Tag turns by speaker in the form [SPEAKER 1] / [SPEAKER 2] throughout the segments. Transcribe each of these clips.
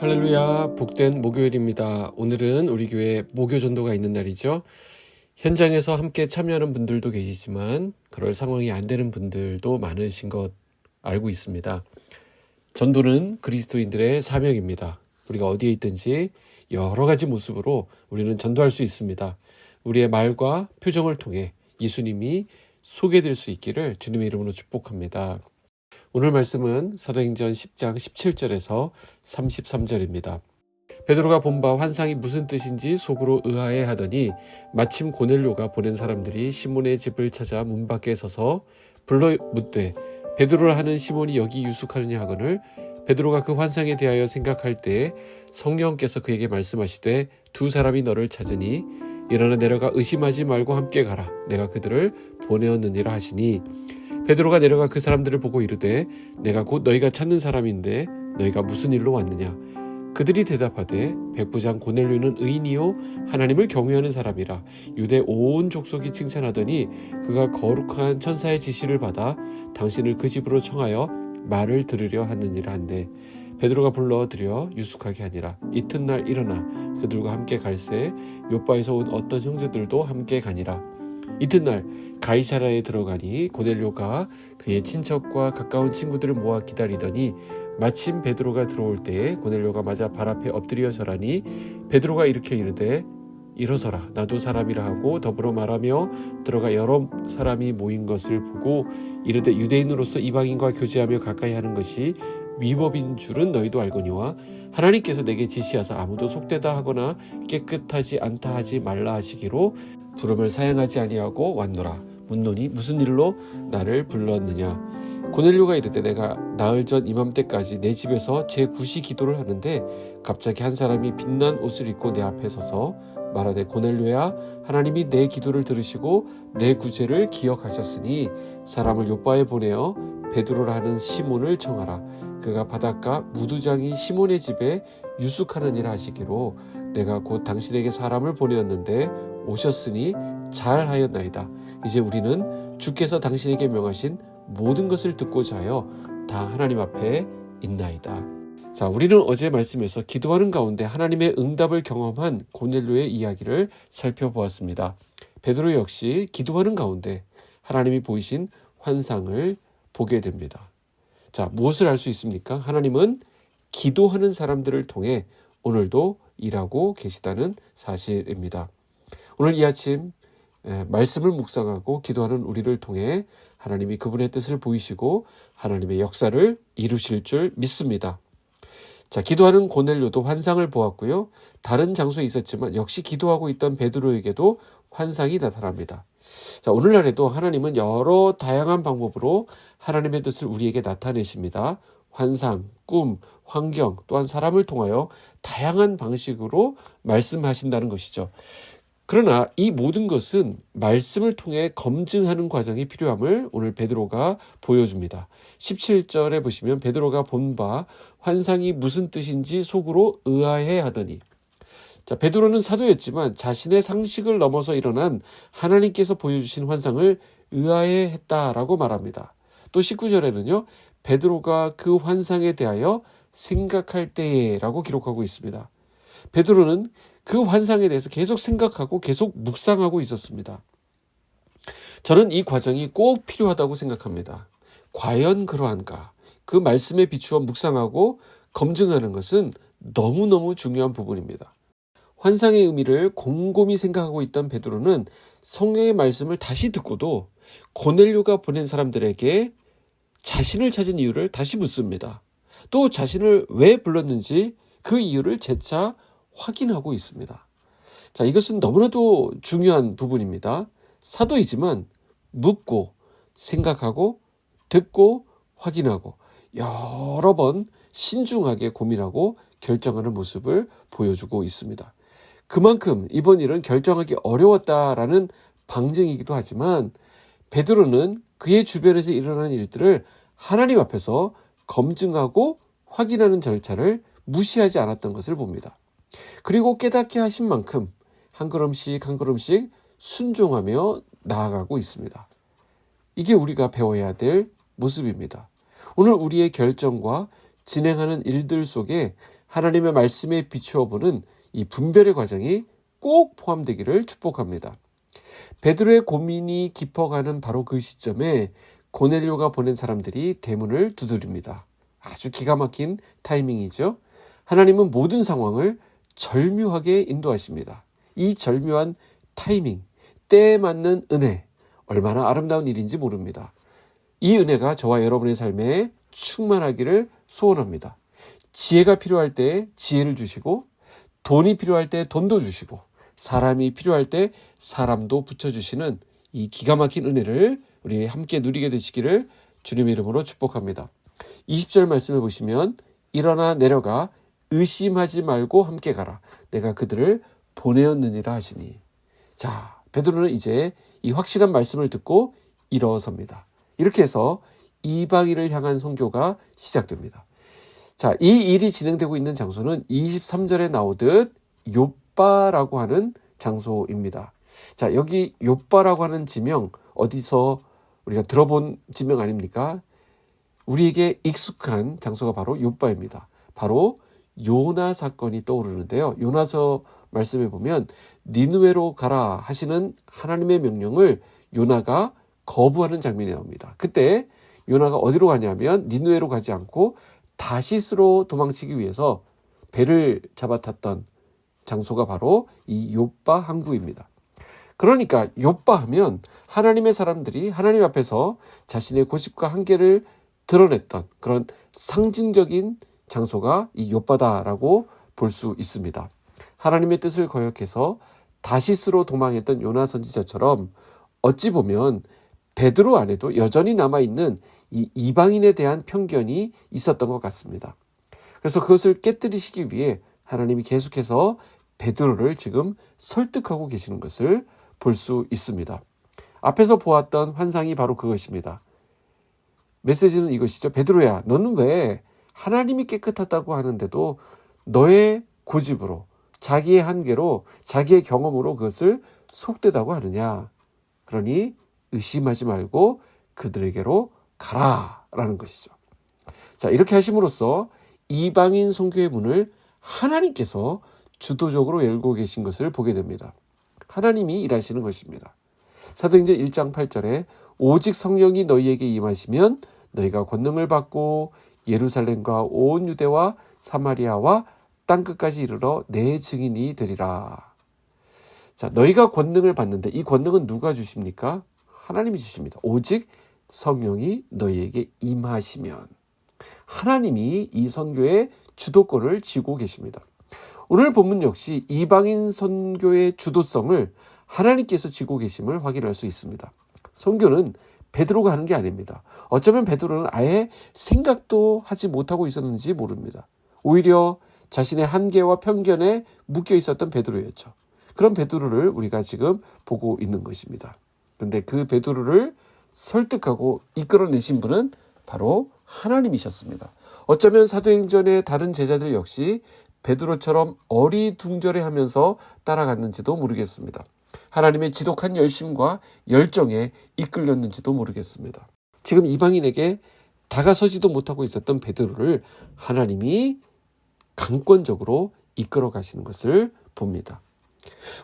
[SPEAKER 1] 할렐루야, 복된 목요일입니다. 오늘은 우리 교회 목요 전도가 있는 날이죠. 현장에서 함께 참여하는 분들도 계시지만 그럴 상황이 안 되는 분들도 많으신 것 알고 있습니다. 전도는 그리스도인들의 사명입니다. 우리가 어디에 있든지 여러 가지 모습으로 우리는 전도할 수 있습니다. 우리의 말과 표정을 통해 예수님이 소개될 수 있기를 주님의 이름으로 축복합니다. 오늘 말씀은 사도행전 10장 17절에서 33절입니다. 베드로가 본 바 환상이 무슨 뜻인지 속으로 의아해 하더니 마침 고넬료가 보낸 사람들이 시몬의 집을 찾아 문 밖에 서서 불러 묻되 베드로라 하는 시몬이 여기 유숙하느냐 하거늘 베드로가 그 환상에 대하여 생각할 때에 성령께서 그에게 말씀하시되 두 사람이 너를 찾으니 일어나 내려가 의심하지 말고 함께 가라. 내가 그들을 보내었느니라 하시니 베드로가 내려가 그 사람들을 보고 이르되 내가 곧 너희가 찾는 사람인데 너희가 무슨 일로 왔느냐. 그들이 대답하되 백부장 고넬료는 의인이요 하나님을 경외하는 사람이라. 유대 온 족속이 칭찬하더니 그가 거룩한 천사의 지시를 받아 당신을 그 집으로 청하여 말을 들으려 하느니라 한데 베드로가 불러들여 유숙하게 하니라. 이튿날 일어나 그들과 함께 갈새 요바에서 온 어떤 형제들도 함께 가니라. 이튿날 가이사랴에 들어가니 고넬료가 그의 친척과 가까운 친구들을 모아 기다리더니 마침 베드로가 들어올 때에 고넬료가 맞아 발 앞에 엎드려 절하니 베드로가 일으켜 이르되 일어서라 나도 사람이라 하고 더불어 말하며 들어가 여러 사람이 모인 것을 보고 이르되 유대인으로서 이방인과 교제하며 가까이 하는 것이 위법인 줄은 너희도 알거니와 하나님께서 내게 지시하사 아무도 속되다 하거나 깨끗하지 않다 하지 말라 하시기로 부름을 사양하지 아니하고 왔노라. 묻노니 무슨 일로 나를 불렀느냐. 고넬료가 이르되 내가 나흘 전 이맘때까지 내 집에서 제9시 기도를 하는데 갑자기 한 사람이 빛난 옷을 입고 내 앞에 서서 말하되 고넬료야 하나님이 내 기도를 들으시고 내 구제를 기억하셨으니 사람을 요바에 보내어 베드로라 하는 시몬을 청하라. 그가 바닷가 무두장이 시몬의 집에 유숙하느니라 하시기로 내가 곧 당신에게 사람을 보내었는데 오셨으니 잘하였나이다. 이제 우리는 주께서 당신에게 명하신 모든 것을 듣고자 하여 다 하나님 앞에 있나이다. 자, 우리는 어제 말씀에서 기도하는 가운데 하나님의 응답을 경험한 고넬료의 이야기를 살펴보았습니다. 베드로 역시 기도하는 가운데 하나님이 보이신 환상을 보게 됩니다. 자, 무엇을 알 수 있습니까? 하나님은 기도하는 사람들을 통해 오늘도 일하고 계시다는 사실입니다. 오늘 이 아침 말씀을 묵상하고 기도하는 우리를 통해 하나님이 그분의 뜻을 보이시고 하나님의 역사를 이루실 줄 믿습니다. 자, 기도하는 고넬료도 환상을 보았고요. 다른 장소에 있었지만 역시 기도하고 있던 베드로에게도 환상이 나타납니다. 자, 오늘날에도 하나님은 여러 다양한 방법으로 하나님의 뜻을 우리에게 나타내십니다. 환상, 꿈, 환경, 또한 사람을 통하여 다양한 방식으로 말씀하신다는 것이죠. 그러나 이 모든 것은 말씀을 통해 검증하는 과정이 필요함을 오늘 베드로가 보여줍니다. 17절에 보시면 베드로가 본 바 환상이 무슨 뜻인지 속으로 의아해 하더니, 자, 베드로는 사도였지만 자신의 상식을 넘어서 일어난 하나님께서 보여주신 환상을 의아해 했다라고 말합니다. 또 19절에는요 베드로가 그 환상에 대하여 생각할 때에라고 기록하고 있습니다. 베드로는 그 환상에 대해서 계속 생각하고 계속 묵상하고 있었습니다. 저는 이 과정이 꼭 필요하다고 생각합니다. 과연 그러한가? 그 말씀에 비추어 묵상하고 검증하는 것은 너무너무 중요한 부분입니다. 환상의 의미를 곰곰이 생각하고 있던 베드로는 성경의 말씀을 다시 듣고도 고넬료가 보낸 사람들에게 자신을 찾은 이유를 다시 묻습니다. 또 자신을 왜 불렀는지 그 이유를 재차 확인하고 있습니다. 자, 이것은 너무나도 중요한 부분입니다. 사도이지만 묻고 생각하고 듣고 확인하고 여러 번 신중하게 고민하고 결정하는 모습을 보여주고 있습니다. 그만큼 이번 일은 결정하기 어려웠다라는 방증이기도 하지만 베드로는 그의 주변에서 일어나는 일들을 하나님 앞에서 검증하고 확인하는 절차를 무시하지 않았던 것을 봅니다. 그리고 깨닫게 하신 만큼 한 걸음씩 한 걸음씩 순종하며 나아가고 있습니다. 이게 우리가 배워야 될 모습입니다. 오늘 우리의 결정과 진행하는 일들 속에 하나님의 말씀에 비추어 보는 이 분별의 과정이 꼭 포함되기를 축복합니다. 베드로의 고민이 깊어가는 바로 그 시점에 고넬료가 보낸 사람들이 대문을 두드립니다. 아주 기가 막힌 타이밍이죠. 하나님은 모든 상황을 절묘하게 인도하십니다. 이 절묘한 타이밍, 때에 맞는 은혜, 얼마나 아름다운 일인지 모릅니다. 이 은혜가 저와 여러분의 삶에 충만하기를 소원합니다. 지혜가 필요할 때 지혜를 주시고, 돈이 필요할 때 돈도 주시고, 사람이 필요할 때 사람도 붙여주시는 이 기가 막힌 은혜를 우리 함께 누리게 되시기를 주님의 이름으로 축복합니다. 20절 말씀해 보시면 일어나 내려가 의심하지 말고 함께 가라. 내가 그들을 보내었느니라 하시니. 자, 베드로는 이제 이 확실한 말씀을 듣고 일어섭니다. 이렇게 해서 이방인을 향한 선교가 시작됩니다. 자, 이 일이 진행되고 있는 장소는 23절에 나오듯 욥바라고 하는 장소입니다. 자, 여기 욥바라고 하는 지명 어디서 우리가 들어본 지명 아닙니까? 우리에게 익숙한 장소가 바로 욥바입니다. 바로 요나 사건이 떠오르는데요. 요나서 말씀해 보면 니느웨로 가라 하시는 하나님의 명령을 요나가 거부하는 장면이 나옵니다. 그때 요나가 어디로 가냐면 니느웨로 가지 않고 다시스로 도망치기 위해서 배를 잡아탔던 장소가 바로 이 욥바 항구입니다. 그러니까 욥바 하면 하나님의 사람들이 하나님 앞에서 자신의 고집과 한계를 드러냈던 그런 상징적인 장소가 이 욥바다라고 볼 수 있습니다. 하나님의 뜻을 거역해서 다시스로 도망했던 요나 선지자처럼 어찌 보면 베드로 안에도 여전히 남아있는 이 이방인에 대한 편견이 있었던 것 같습니다. 그래서 그것을 깨뜨리시기 위해 하나님이 계속해서 베드로를 지금 설득하고 계시는 것을 볼 수 있습니다. 앞에서 보았던 환상이 바로 그것입니다. 메시지는 이것이죠. 베드로야, 너는 왜 하나님이 깨끗하다고 하는데도 너의 고집으로, 자기의 한계로, 자기의 경험으로 그것을 속되다고 하느냐. 그러니 의심하지 말고 그들에게로 가라라는 것이죠. 자, 이렇게 하심으로써 이방인 선교의 문을 하나님께서 주도적으로 열고 계신 것을 보게 됩니다. 하나님이 일하시는 것입니다. 사도행전 1장 8절에 오직 성령이 너희에게 임하시면 너희가 권능을 받고 예루살렘과 온 유대와 사마리아와 땅끝까지 이르러 내 증인이 되리라. 자, 너희가 권능을 받는데 이 권능은 누가 주십니까? 하나님이 주십니다. 오직 성령이 너희에게 임하시면. 하나님이 이 선교의 주도권을 쥐고 계십니다. 오늘 본문 역시 이방인 선교의 주도성을 하나님께서 쥐고 계심을 확인할 수 있습니다. 선교는 베드로가 하는 게 아닙니다. 어쩌면 베드로는 아예 생각도 하지 못하고 있었는지 모릅니다. 오히려 자신의 한계와 편견에 묶여 있었던 베드로였죠. 그런 베드로를 우리가 지금 보고 있는 것입니다. 그런데 그 베드로를 설득하고 이끌어내신 분은 바로 하나님이셨습니다. 어쩌면 사도행전의 다른 제자들 역시 베드로처럼 어리둥절해하면서 따라갔는지도 모르겠습니다. 하나님의 지독한 열심과 열정에 이끌렸는지도 모르겠습니다. 지금 이방인에게 다가서지도 못하고 있었던 베드로를 하나님이 강권적으로 이끌어 가시는 것을 봅니다.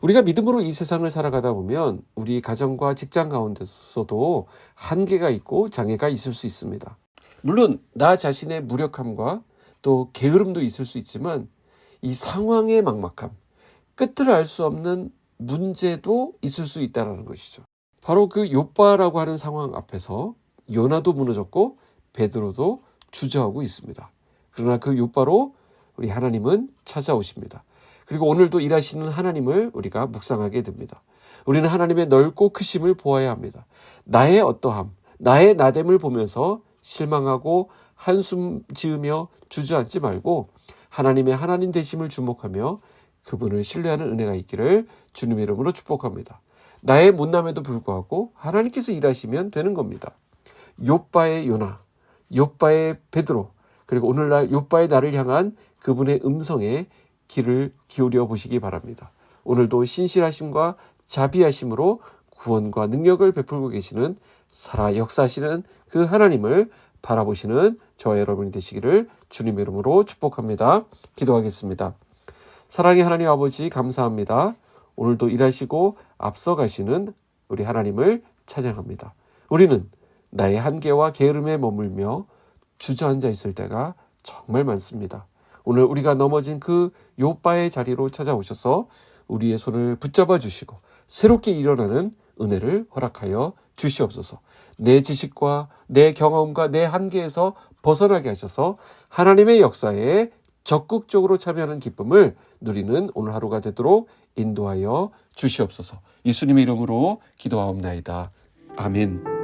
[SPEAKER 1] 우리가 믿음으로 이 세상을 살아가다 보면 우리 가정과 직장 가운데서도 한계가 있고 장애가 있을 수 있습니다. 물론 나 자신의 무력함과 또 게으름도 있을 수 있지만 이 상황의 막막함, 끝을 알 수 없는 문제도 있을 수 있다는 것이죠. 바로 그 욥바라고 하는 상황 앞에서 요나도 무너졌고 베드로도 주저하고 있습니다. 그러나 그 욥바로 우리 하나님은 찾아오십니다. 그리고 오늘도 일하시는 하나님을 우리가 묵상하게 됩니다. 우리는 하나님의 넓고 크심을 보아야 합니다. 나의 어떠함, 나의 나됨을 보면서 실망하고 한숨 지으며 주저앉지 말고 하나님의 하나님 되심을 주목하며 그분을 신뢰하는 은혜가 있기를 주님의 이름으로 축복합니다. 나의 못남에도 불구하고 하나님께서 일하시면 되는 겁니다. 욥바의 요나, 욥바의 베드로, 그리고 오늘날 욥바의 나를 향한 그분의 음성에 귀를 기울여 보시기 바랍니다. 오늘도 신실하심과 자비하심으로 구원과 능력을 베풀고 계시는 살아 역사하시는 그 하나님을 바라보시는 저와 여러분이 되시기를 주님의 이름으로 축복합니다. 기도하겠습니다. 사랑의 하나님 아버지 감사합니다. 오늘도 일하시고 앞서가시는 우리 하나님을 찬양합니다. 우리는 나의 한계와 게으름에 머물며 주저앉아 있을 때가 정말 많습니다. 오늘 우리가 넘어진 그 욥바의 자리로 찾아오셔서 우리의 손을 붙잡아 주시고 새롭게 일어나는 은혜를 허락하여 주시옵소서. 내 지식과 내 경험과 내 한계에서 벗어나게 하셔서 하나님의 역사에 적극적으로 참여하는 기쁨을 누리는 오늘 하루가 되도록 인도하여 주시옵소서. 예수님의 이름으로 기도하옵나이다. 아멘.